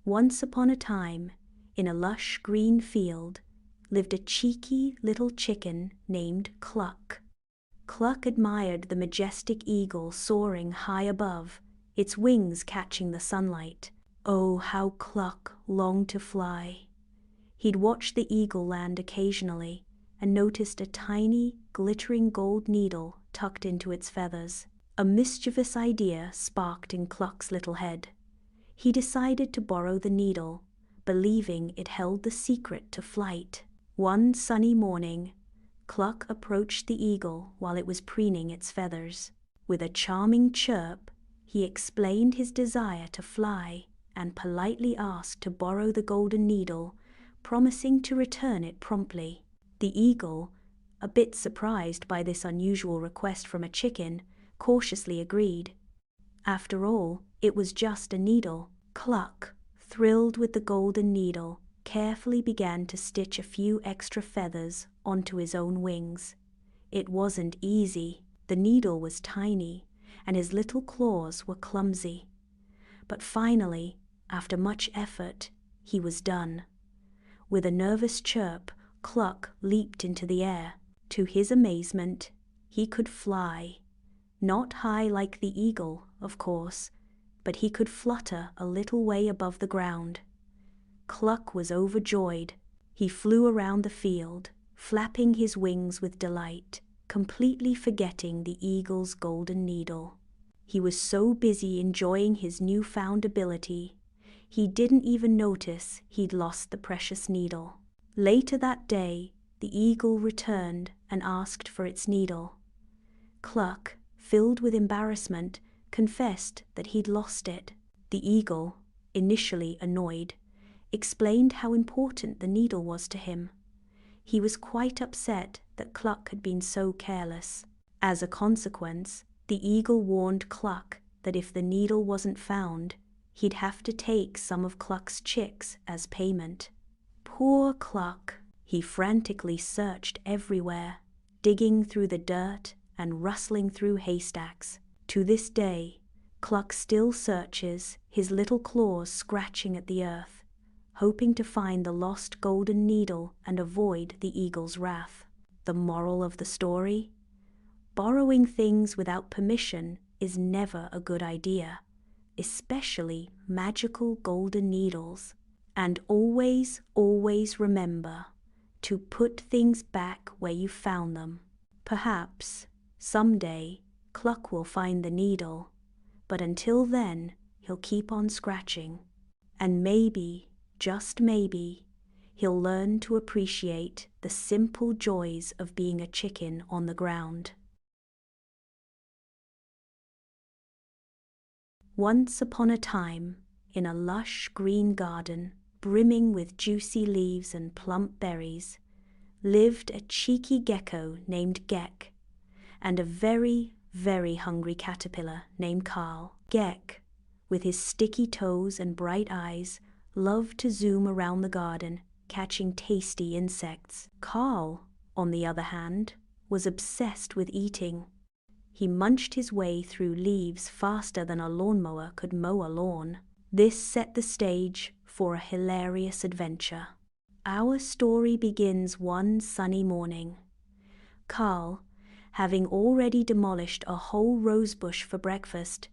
Once upon a time, in a lush green field, lived a cheeky little chicken named Cluck. Cluck admired the majestic eagle soaring high above, its wings catching the sunlight. Oh, how Cluck longed to fly! He'd watch the eagle land occasionally and noticed a tiny, glittering gold needle tucked into its feathers. A mischievous idea sparked in Cluck's little head. He decided to borrow the needle, believing it held the secret to flight. One sunny morning, Cluck approached the eagle while it was preening its feathers. With a charming chirp, he explained his desire to fly and politely asked to borrow the golden needle, promising to return it promptly. The eagle, a bit surprised by this unusual request from a chicken, cautiously agreed. After all, it was just a needle. Cluck, thrilled with the golden needle, carefully began to stitch a few extra feathers onto his own wings. It wasn't easy. The needle was tiny, and his little claws were clumsy. But finally, after much effort, he was done. With a nervous chirp, Cluck leaped into the air. To his amazement, he could fly. Not high like the eagle, of course, but he could flutter a little way above the ground. Cluck was overjoyed. He flew around the field, flapping his wings with delight, completely forgetting the eagle's golden needle. He was so busy enjoying his newfound ability, he didn't even notice he'd lost the precious needle. Later that day, the eagle returned and asked for its needle. Cluck, filled with embarrassment, confessed that he'd lost it. The eagle, initially annoyed, explained how important the needle was to him. He was quite upset that Cluck had been so careless. As a consequence, the eagle warned Cluck that if the needle wasn't found, he'd have to take some of Cluck's chicks as payment. Poor Cluck! He frantically searched everywhere, digging through the dirt and rustling through haystacks. To this day, Cluck still searches, his little claws scratching at the earth, hoping to find the lost golden needle and avoid the eagle's wrath. The moral of the story? Borrowing things without permission is never a good idea, especially magical golden needles. And always, always remember to put things back where you found them. Perhaps, someday, Cluck will find the needle, but until then, he'll keep on scratching. And maybe, just maybe, he'll learn to appreciate the simple joys of being a chicken on the ground. Once upon a time, in a lush green garden, brimming with juicy leaves and plump berries, lived a cheeky gecko named Gek, and a very, very hungry caterpillar named Carl. Gek, with his sticky toes and bright eyes, loved to zoom around the garden, catching tasty insects. Carl, on the other hand, was obsessed with eating. He munched his way through leaves faster than a lawnmower could mow a lawn. This set the stage for a hilarious adventure. Our story begins one sunny morning. Carl, having already demolished a whole rosebush for breakfast,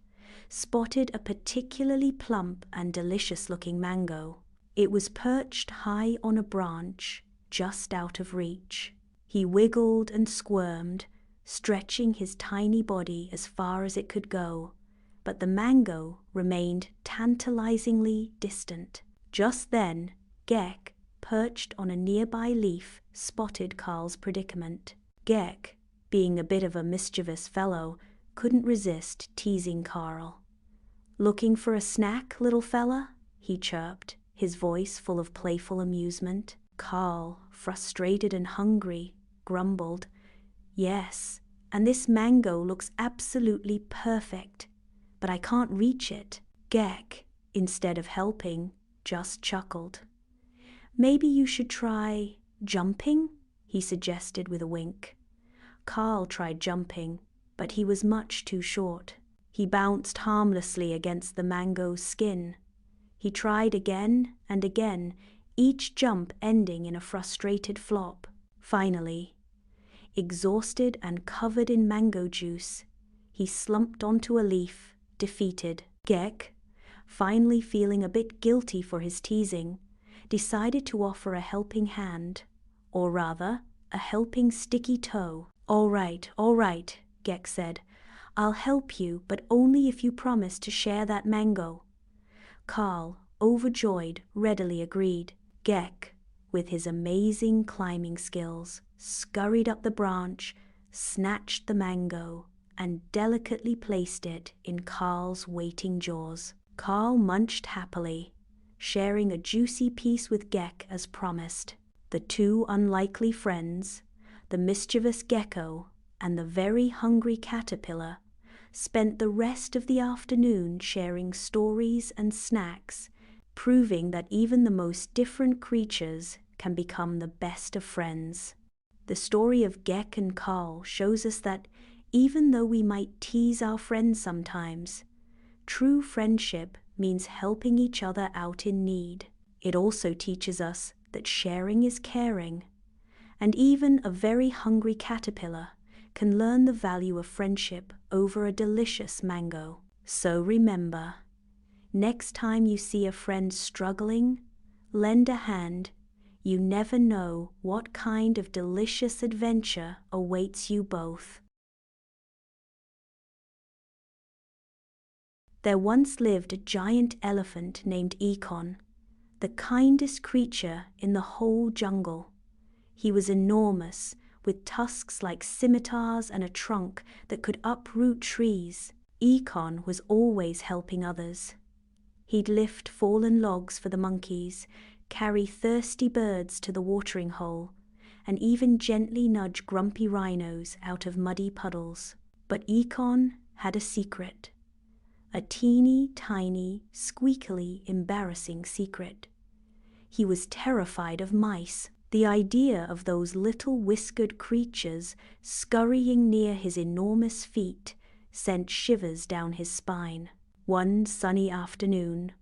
spotted a particularly plump and delicious-looking mango. It was perched high on a branch, just out of reach. He wiggled and squirmed, stretching his tiny body as far as it could go, but the mango remained tantalizingly distant. Just then, Gek, perched on a nearby leaf, spotted Carl's predicament. Gek, being a bit of a mischievous fellow, couldn't resist teasing Carl. "Looking for a snack, little fella?" he chirped, his voice full of playful amusement. Carl, frustrated and hungry, grumbled, "Yes, and this mango looks absolutely perfect, but I can't reach it." Gek, instead of helping, just chuckled. "Maybe you should try jumping?" he suggested with a wink. Carl tried jumping, but he was much too short. He bounced harmlessly against the mango's skin. He tried again and again, each jump ending in a frustrated flop. Finally, exhausted and covered in mango juice, he slumped onto a leaf, defeated. Gek, finally feeling a bit guilty for his teasing, decided to offer a helping hand, or rather, a helping sticky toe. All right, Gek said. I'll help you, but only if you promise to share that mango. Carl, overjoyed, readily agreed. Gek, with his amazing climbing skills, scurried up the branch, snatched the mango, and delicately placed it in Carl's waiting jaws. Carl munched happily, sharing a juicy piece with Gek as promised. The two unlikely friends, the mischievous gecko and the very hungry caterpillar, spent the rest of the afternoon sharing stories and snacks, proving that even the most different creatures can become the best of friends. The story of Gek and Carl shows us that even though we might tease our friends sometimes, true friendship means helping each other out in need. It also teaches us that sharing is caring, and even a very hungry caterpillar can learn the value of friendship over a delicious mango. So remember, next time you see a friend struggling, lend a hand. You never know what kind of delicious adventure awaits you both. There once lived a giant elephant named Econ, the kindest creature in the whole jungle. He was enormous, with tusks like scimitars and a trunk that could uproot trees. Econ was always helping others. He'd lift fallen logs for the monkeys, carry thirsty birds to the watering hole, and even gently nudge grumpy rhinos out of muddy puddles. But Econ had a secret. A teeny tiny, squeakily embarrassing secret. He was terrified of mice. The idea of those little whiskered creatures scurrying near his enormous feet sent shivers down his spine. One sunny afternoon,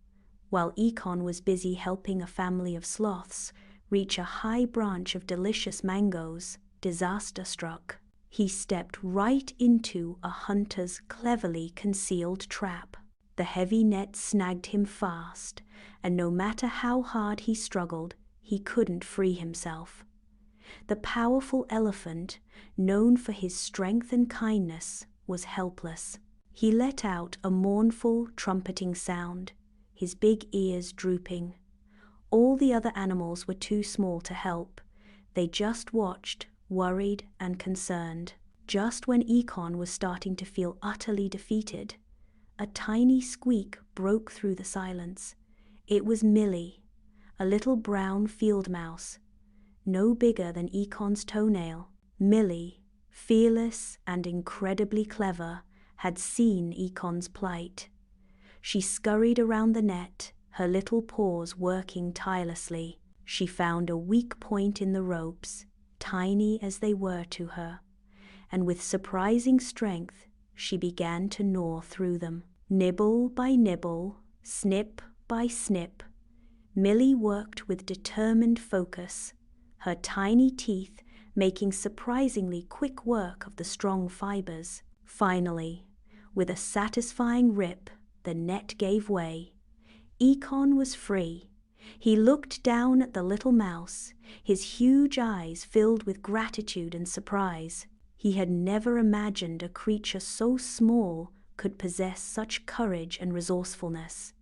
while Econ was busy helping a family of sloths reach a high branch of delicious mangoes, disaster struck. He stepped right into a hunter's cleverly concealed trap. The heavy net snagged him fast, and no matter how hard he struggled, he couldn't free himself. The powerful elephant, known for his strength and kindness, was helpless. He let out a mournful, trumpeting sound, his big ears drooping. All the other animals were too small to help. They just watched, worried and concerned. Just when Econ was starting to feel utterly defeated, a tiny squeak broke through the silence. It was Millie, a little brown field mouse, no bigger than Econ's toenail. Millie, fearless and incredibly clever, had seen Econ's plight. She scurried around the net, her little paws working tirelessly. She found a weak point in the ropes, tiny as they were to her, and with surprising strength she began to gnaw through them. Nibble by nibble, snip by snip, Millie worked with determined focus, her tiny teeth making surprisingly quick work of the strong fibers. Finally, with a satisfying rip, the net gave way. Econ was free. He looked down at the little mouse, his huge eyes filled with gratitude and surprise. He had never imagined a creature so small could possess such courage and resourcefulness.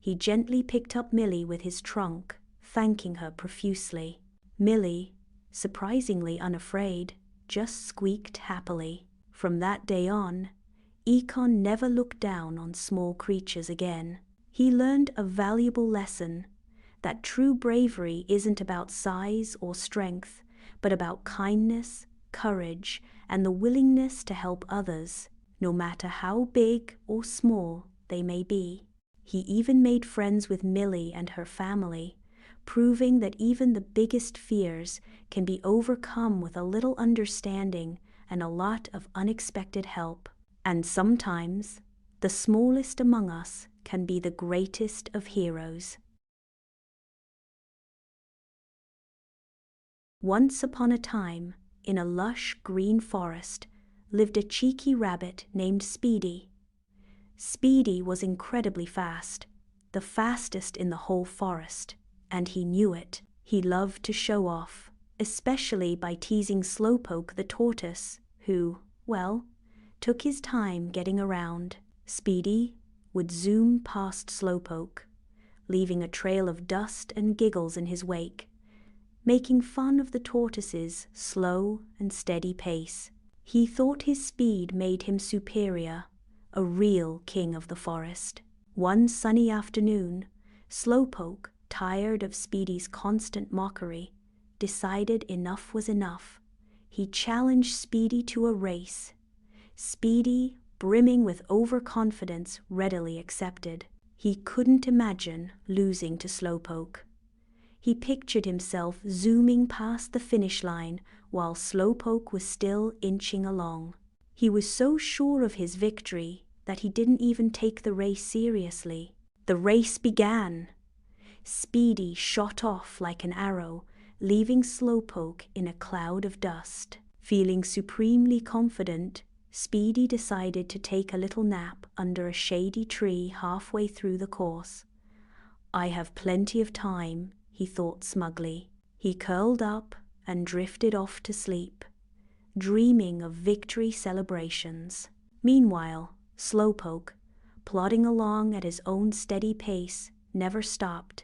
He gently picked up Millie with his trunk, thanking her profusely. Millie, surprisingly unafraid, just squeaked happily. From that day on, Econ never looked down on small creatures again. He learned a valuable lesson, that true bravery isn't about size or strength, but about kindness, courage, and the willingness to help others, no matter how big or small they may be. He even made friends with Millie and her family, proving that even the biggest fears can be overcome with a little understanding and a lot of unexpected help. And sometimes, the smallest among us can be the greatest of heroes. Once upon a time, in a lush green forest, lived a cheeky rabbit named Speedy. Speedy was incredibly fast, the fastest in the whole forest, and he knew it. He loved to show off, especially by teasing Slowpoke the tortoise, who, well, took his time getting around. Speedy would zoom past Slowpoke, leaving a trail of dust and giggles in his wake, making fun of the tortoise's slow and steady pace. He thought his speed made him superior, a real king of the forest. One sunny afternoon, Slowpoke, tired of Speedy's constant mockery, decided enough was enough. He challenged Speedy to a race. Speedy, brimming with overconfidence, readily accepted. He couldn't imagine losing to Slowpoke. He pictured himself zooming past the finish line while Slowpoke was still inching along. He was so sure of his victory that he didn't even take the race seriously. The race began. Speedy shot off like an arrow, leaving Slowpoke in a cloud of dust. Feeling supremely confident, Speedy decided to take a little nap under a shady tree halfway through the course. "I have plenty of time," he thought smugly. He curled up and drifted off to sleep, dreaming of victory celebrations. Meanwhile, Slowpoke, plodding along at his own steady pace, never stopped.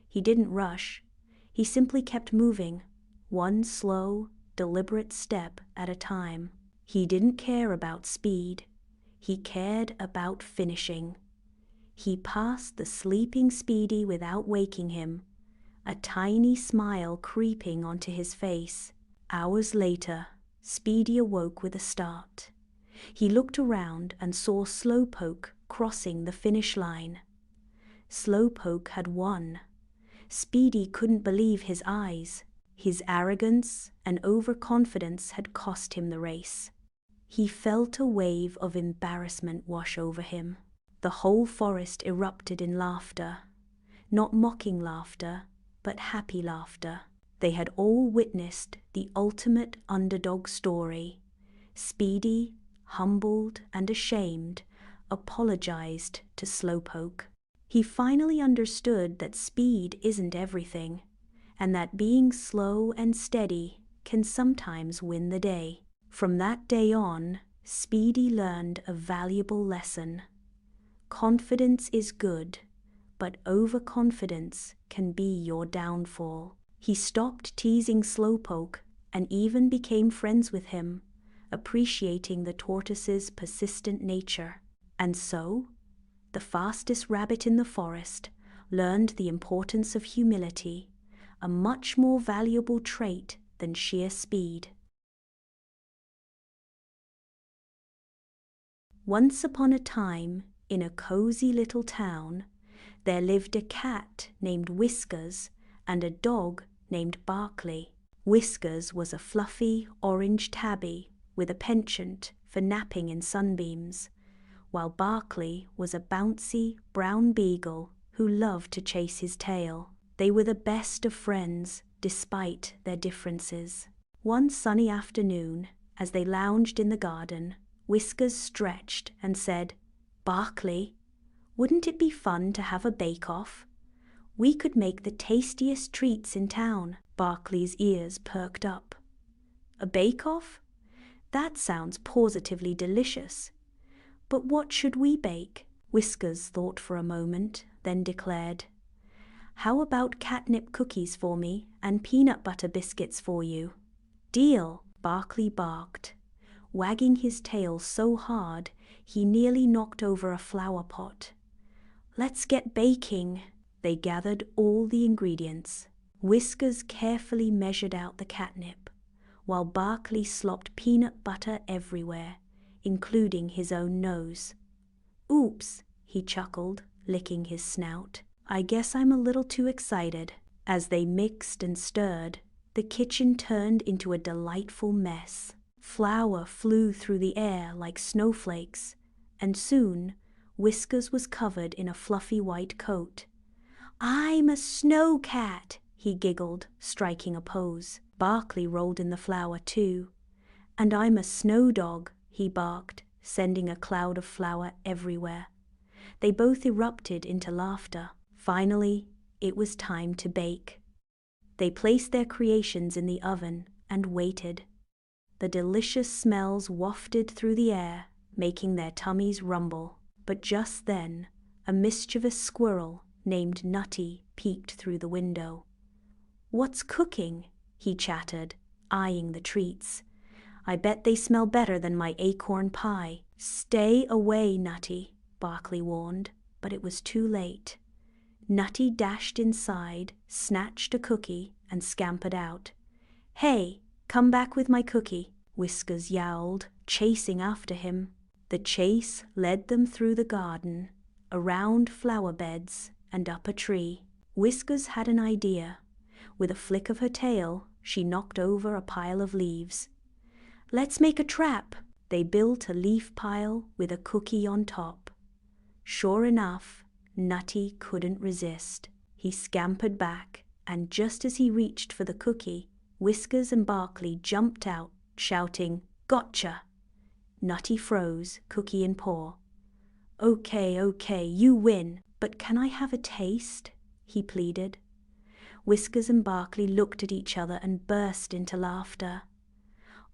He didn't rush. He simply kept moving, one slow, deliberate step at a time. He didn't care about speed. He cared about finishing. He passed the sleeping Speedy without waking him, a tiny smile creeping onto his face. Hours later, Speedy awoke with a start. He looked around and saw Slowpoke crossing the finish line. Slowpoke had won. Speedy couldn't believe his eyes. His arrogance and overconfidence had cost him the race. He felt a wave of embarrassment wash over him. The whole forest erupted in laughter. Not mocking laughter, but happy laughter. They had all witnessed the ultimate underdog story. Speedy, humbled and ashamed, apologized to Slowpoke. He finally understood that speed isn't everything, and that being slow and steady can sometimes win the day. From that day on, Speedy learned a valuable lesson. Confidence is good, but overconfidence can be your downfall. He stopped teasing Slowpoke and even became friends with him, appreciating the tortoise's persistent nature. And so, the fastest rabbit in the forest learned the importance of humility, a much more valuable trait than sheer speed. Once upon a time, in a cozy little town, there lived a cat named Whiskers and a dog named Barkley. Whiskers was a fluffy orange tabby with a penchant for napping in sunbeams, while Barkley was a bouncy brown beagle who loved to chase his tail. They were the best of friends despite their differences. One sunny afternoon, as they lounged in the garden, Whiskers stretched and said, "Barkley, wouldn't it be fun to have a bake-off? We could make the tastiest treats in town." Barkley's ears perked up. "A bake-off? That sounds positively delicious. But what should we bake?" Whiskers thought for a moment, then declared, "How about catnip cookies for me and peanut butter biscuits for you?" "Deal," Barkley barked, wagging his tail so hard he nearly knocked over a flower pot. "Let's get baking." They gathered all the ingredients. Whiskers carefully measured out the catnip, while Barkley slopped peanut butter everywhere, including his own nose. "Oops," he chuckled, licking his snout. "I guess I'm a little too excited." As they mixed and stirred, the kitchen turned into a delightful mess. Flour flew through the air like snowflakes, and soon Whiskers was covered in a fluffy white coat. "I'm a snow cat," he giggled, striking a pose. Barkley rolled in the flour too. "And I'm a snow dog," he barked, sending a cloud of flour everywhere. They both erupted into laughter. Finally, it was time to bake. They placed their creations in the oven and waited. The delicious smells wafted through the air, making their tummies rumble. But just then, a mischievous squirrel named Nutty peeked through the window. "What's cooking?" he chattered, eyeing the treats. "I bet they smell better than my acorn pie." "Stay away, Nutty," Barkley warned, but it was too late. Nutty dashed inside, snatched a cookie, and scampered out. "Hey, come back with my cookie," Whiskers yowled, chasing after him. The chase led them through the garden, around flower beds, and up a tree. Whiskers had an idea. With a flick of her tail, she knocked over a pile of leaves. "Let's make a trap." They built a leaf pile with a cookie on top. Sure enough, Nutty couldn't resist. He scampered back, and just as he reached for the cookie, Whiskers and Barkley jumped out, shouting, "Gotcha!" Nutty froze, cookie in paw. Okay, you win, but can I have a taste?" he pleaded. Whiskers and Barkley looked at each other and burst into laughter.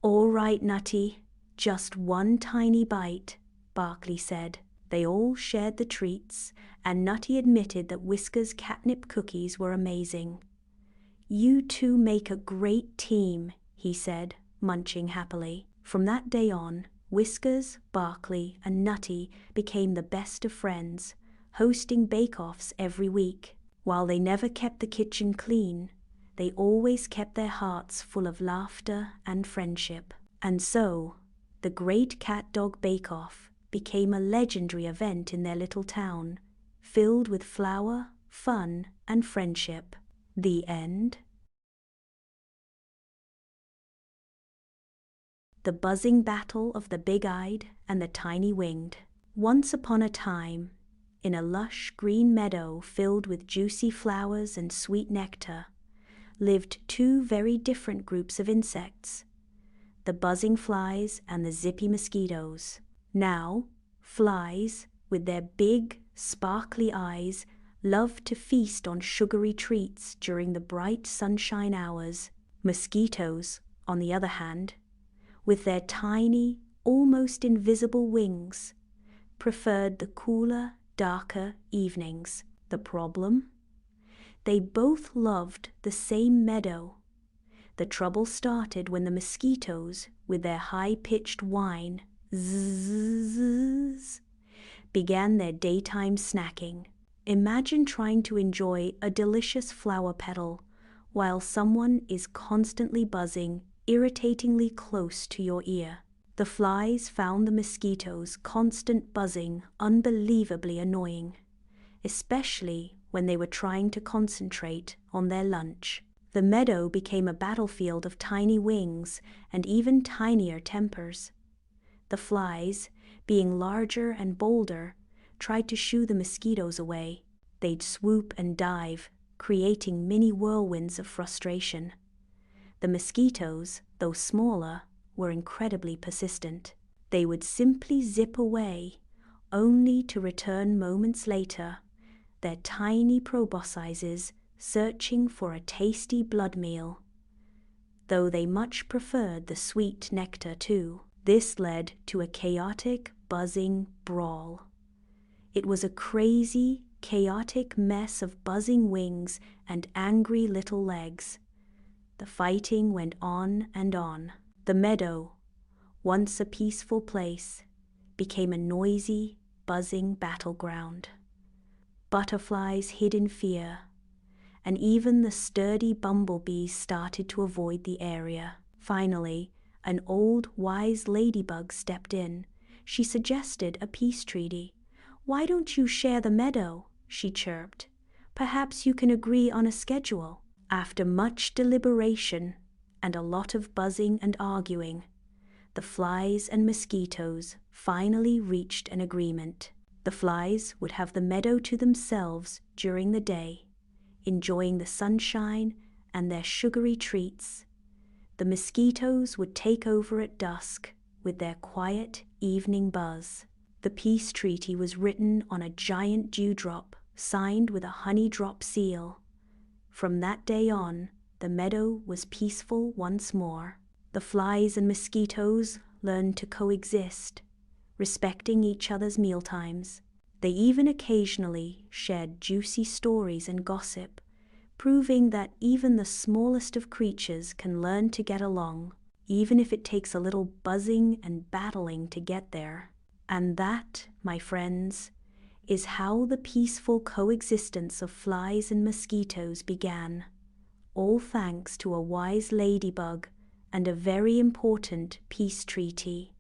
"All right, Nutty, just one tiny bite," Barkley said. They all shared the treats, and Nutty admitted that Whiskers' catnip cookies were amazing. "You two make a great team," he said, munching happily. From that day on, Whiskers, Barkley, and Nutty became the best of friends, hosting bake-offs every week. While they never kept the kitchen clean, they always kept their hearts full of laughter and friendship. And so, the Great Cat Dog Bake-Off became a legendary event in their little town, filled with flour, fun, and friendship. The end. The buzzing battle of the big-eyed and the tiny-winged. Once upon a time, in a lush green meadow filled with juicy flowers and sweet nectar, lived two very different groups of insects, the buzzing flies and the zippy mosquitoes. Now, flies, with their big, sparkly eyes, loved to feast on sugary treats during the bright sunshine hours. Mosquitoes, on the other hand, with their tiny, almost invisible wings, preferred the cooler, darker evenings. The problem? They both loved the same meadow. The trouble started when the mosquitoes, with their high-pitched whine, zzzz, began their daytime snacking. Imagine trying to enjoy a delicious flower petal while someone is constantly buzzing irritatingly close to your ear. The flies found the mosquitoes' constant buzzing unbelievably annoying, especially when they were trying to concentrate on their lunch. The meadow became a battlefield of tiny wings and even tinier tempers. The flies, being larger and bolder, tried to shoo the mosquitoes away. They'd swoop and dive, creating mini whirlwinds of frustration. The mosquitoes, though smaller, were incredibly persistent. They would simply zip away, only to return moments later, their tiny proboscises searching for a tasty blood meal. Though they much preferred the sweet nectar too. This led to a chaotic, buzzing brawl. It was a crazy, chaotic mess of buzzing wings and angry little legs. The fighting went on and on. The meadow, once a peaceful place, became a noisy, buzzing battleground. Butterflies hid in fear, and even the sturdy bumblebees started to avoid the area. Finally, an old, wise ladybug stepped in. She suggested a peace treaty. "Why don't you share the meadow?" she chirped. "Perhaps you can agree on a schedule." After much deliberation and a lot of buzzing and arguing, the flies and mosquitoes finally reached an agreement. The flies would have the meadow to themselves during the day, enjoying the sunshine and their sugary treats. The mosquitoes would take over at dusk with their quiet evening buzz. The peace treaty was written on a giant dewdrop, signed with a honey drop seal. From that day on, the meadow was peaceful once more. The flies and mosquitoes learned to coexist, respecting each other's mealtimes. They even occasionally shared juicy stories and gossip, proving that even the smallest of creatures can learn to get along, even if it takes a little buzzing and battling to get there. And that, my friends, is how the peaceful coexistence of flies and mosquitoes began, all thanks to a wise ladybug and a very important peace treaty.